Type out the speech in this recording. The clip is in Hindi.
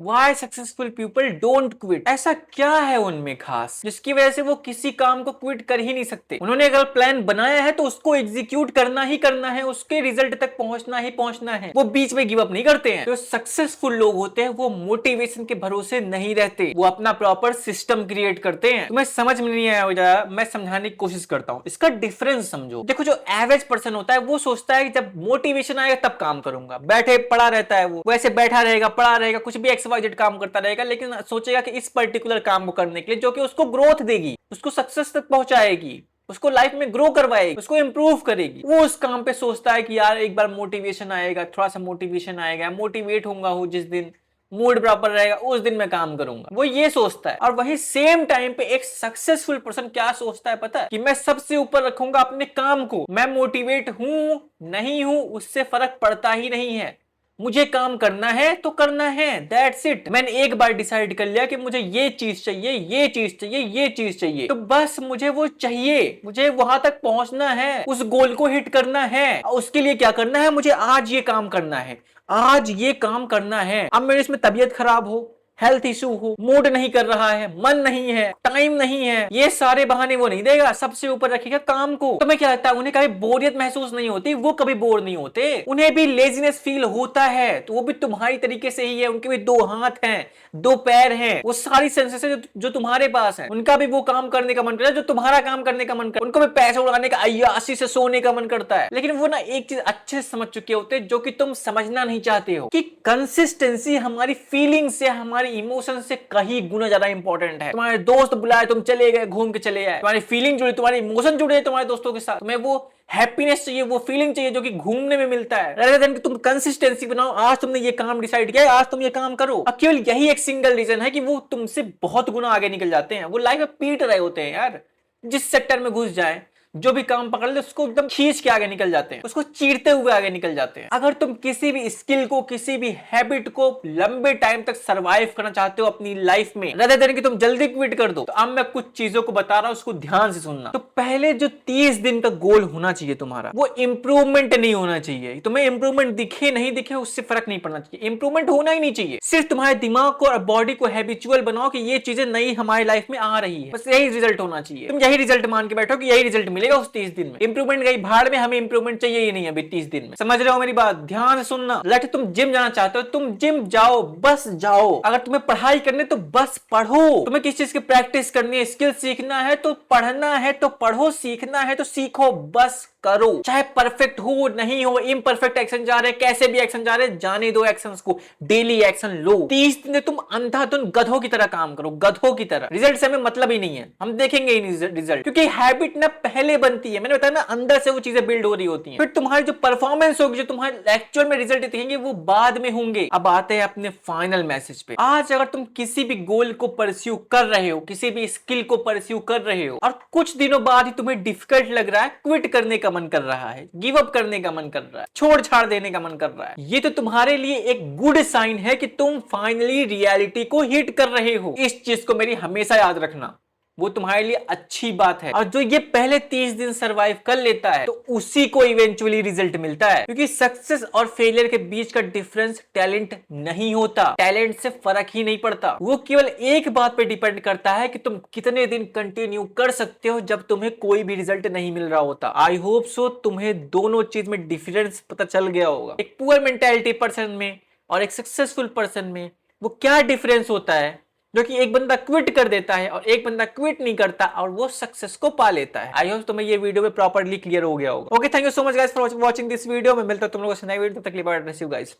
Why successful people don't quit? ऐसा क्या है उनमें खास जिसकी वजह से वो किसी काम को क्विट कर ही नहीं सकते? उन्होंने अगर प्लान बनाया है तो उसको एग्जीक्यूट करना ही करना है, उसके रिजल्ट तक पहुंचना ही पहुंचना है। वो बीच में गिव अप नहीं करते हैं। जो सक्सेसफुल लोग होते हैं वो मोटिवेशन के भरोसे नहीं रहते, वो अपना प्रॉपर सिस्टम क्रिएट करते हैं। तुम्हें समझ में नहीं आया, मैं समझाने की कोशिश करता हूं। इसका डिफरेंस समझो। देखो, जो एवरेज पर्सन होता है वो सोचता है कि जब मोटिवेशन आएगा तब काम करूंगा, बैठे पड़ा रहता है, वो वैसे बैठा रहेगा, पड़ा रहेगा, कुछ भी XYZ काम करता रहेगा, लेकिन सोचेगा कि इस पर्टिकुलर काम को करने के लिए जो कि उसको ग्रोथ देगी, उसको सक्सेस तक पहुंचाएगी, उसको लाइफ में ग्रो करवाएगी, उसको इंप्रूव करेगी। वो उस काम पे सोचता है कि यार एक बार मोटिवेशन आएगा, थोड़ा सा मोटिवेशन आएगा, मोटिवेट होऊंगा, हो जिस दिन मूड प्रॉपर रहेगा उस दिन मैं काम करूंगा, वो ये सोचता है। और वही सेम टाइम पे एक सक्सेसफुल पर्सन क्या सोचता है पता है? कि मैं सबसे ऊपर रखूंगा अपने काम को, मैं मोटिवेट हूं नहीं हूं उससे फर्क पड़ता ही नहीं है, मुझे काम करना है तो करना है, दैट्स इट। मैंने एक बार डिसाइड कर लिया कि मुझे ये चीज चाहिए, ये चीज चाहिए, ये चीज चाहिए, तो बस मुझे वो चाहिए, मुझे वहां तक पहुंचना है, उस गोल को हिट करना है। उसके लिए क्या करना है? मुझे आज ये काम करना है, आज ये काम करना है। अब मेरे इसमें तबीयत खराब हो, हेल्थ इशू हो, मूड नहीं कर रहा है, मन नहीं है, टाइम नहीं है, ये सारे बहाने वो नहीं देगा, सबसे ऊपर रखेगा काम को। तो मैं क्या लगता है, उन्हें कभी बोरियत महसूस नहीं होती, वो कभी बोर नहीं होते, उन्हें भी लेजीनेस फील होता है, तो वो भी तुम्हारी तरीके से ही है, उनके भी दो हाथ हैं, दो पैर हैं, वो सारी सेंसेस है जो तुम्हारे पास है, उनका भी वो काम करने का मन करता है जो तुम्हारा काम करने का मन करता है, उनको भी पैसे उड़ाने का, अय्याशी से सोने का मन करता है। लेकिन वो ना एक चीज अच्छे से समझ चुके होते हैं जो कि तुम समझना नहीं चाहते हो, कि कंसिस्टेंसी हमारी फीलिंग से, हमारी इमोशन से कहीं गुना ज्यादा इंपॉर्टेंट है। तुम्हारे दोस्त बुलाए, तुम चले गए, घूम के चले आए, तुम्हारी फीलिंग जुड़ी, तुम्हारे इमोशन जुड़े तुम्हारे दोस्तों के साथ, तुम्हें वो हैप्पीनेस चाहिए, वो फीलिंग चाहिए जो कि घूमने में मिलता है, rather than कि तुम कंसिस्टेंसी बनाओ, आज तुमने ये काम डिसाइड किया है, आज तुम ये काम करो। अब केवल यही एक सिंगल रीजन है कि वो तुमसे बहुत गुना आगे निकल जाते हैं, वो लाइफ में पीट रहे होते हैं यार, जिस सेक्टर में घुस जाए, जो भी काम पकड़ ले उसको एकदम खींच के आगे निकल जाते हैं, उसको चीरते हुए आगे निकल जाते हैं। अगर तुम किसी भी स्किल को, किसी भी हैबिट को लंबे टाइम तक सरवाइव करना चाहते हो अपनी लाइफ में, rather than कि तुम जल्दी क्विट कर दो, तो अब मैं कुछ चीजों को बता रहा हूं, उसको ध्यान से सुनना। तो पहले जो 30 दिन का गोल होना चाहिए तुम्हारा, वो इंप्रूवमेंट नहीं होना चाहिए। तुम्हें इंप्रूवमेंट दिखे नहीं दिखे उससे फर्क नहीं पड़ना चाहिए, इंप्रूवमेंट होना ही नहीं चाहिए। सिर्फ तुम्हारे दिमाग को और बॉडी को हैबिचुअल बनाओ कि ये चीजें नई हमारी लाइफ में आ रही है, बस यही रिजल्ट होना चाहिए। तुम यही रिजल्ट मान के बैठो कि यही रिजल्ट मिलेगा उस 30 दिन में। इंप्रूवमेंट गई भाड़ में, हमें इंप्रूवमेंट चाहिए ही नहीं अभी 30 दिन में। समझ रहे हो मेरी बात? ध्यान से सुनना। लेट तुम जिम जाना चाहते हो, तुम जिम जाओ, बस जाओ। अगर तुम्हें पढ़ाई करनी तो बस पढ़ो। तुम्हें किस चीज की प्रैक्टिस करनी है, स्किल सीखना है तो पढ़ना है तो पढ़ो, सीखना है तो सीखो, बस करो। चाहे परफेक्ट हो नहीं हो, इम्परफेक्ट एक्शन जा रहे, कैसे भी एक्शन जा रहे, जाने दो एक्शंस को, डेली एक्शन लो। 30 दिन तुम अंधाधुन गधों की तरह काम करो, गधों की तरह। रिजल्ट से हमें मतलब ही नहीं है, हम देखेंगे ही नहीं रिजल्ट, क्योंकि हैबिट ना पहले बनती है, मैंने बताया ना, अंदर से वो चीजें बिल्ड हो रही होती हैं। फिर तुम्हारी जो परफॉर्मेंस होगी, जो तुम्हारे एक्चुअल में रिजल्ट दिखेंगे, वो बाद में होंगे। अब आते हैं अपने फाइनल मैसेज पे। आज अगर तुम किसी भी गोल को परस्यू कर रहे हो, किसी भी स्किल को परस्यू कर रहे हो, और कुछ दिनों बाद ही तुम्हें डिफिकल्ट लग रहा है, क्विट करने का मन कर रहा है, गिव अप करने का मन कर रहा है, छोड़ छाड़ देने का मन कर रहा है, ये तो तुम्हारे लिए एक गुड साइन है कि तुम फाइनली रियलिटी को हिट कर रहे हो। इस चीज को मेरी हमेशा याद रखना, वो तुम्हारे लिए अच्छी बात है। और जो ये पहले 30 दिन सरवाइव कर लेता है, तो उसी को इवेंचुअली रिजल्ट मिलता है, क्योंकि सक्सेस और फेलियर के बीच का डिफरेंस टैलेंट नहीं होता, टैलेंट से फर्क ही नहीं पड़ता। वो केवल एक बात पे डिपेंड करता है कि तुम कितने दिन कंटिन्यू कर सकते हो जब तुम्हें कोई भी रिजल्ट नहीं मिल रहा होता। आई होप सो तुम्हें दोनों चीज में डिफरेंस पता चल गया होगा, एक पुअर मेंटालिटी पर्सन में और एक सक्सेसफुल पर्सन में वो क्या डिफरेंस होता है, जो कि एक बंदा क्विट कर देता है और एक बंदा क्विट नहीं करता और वो सक्सेस को पा लेता है। आई होप तुम्हें ये वीडियो में प्रॉपर्ली क्लियर हो गया होगा। Okay, thank you so much guys for watching this video. मैं मिलता हूं तुम लोगों से नई वीडियो, तब तक के लिए बाय, गाइस।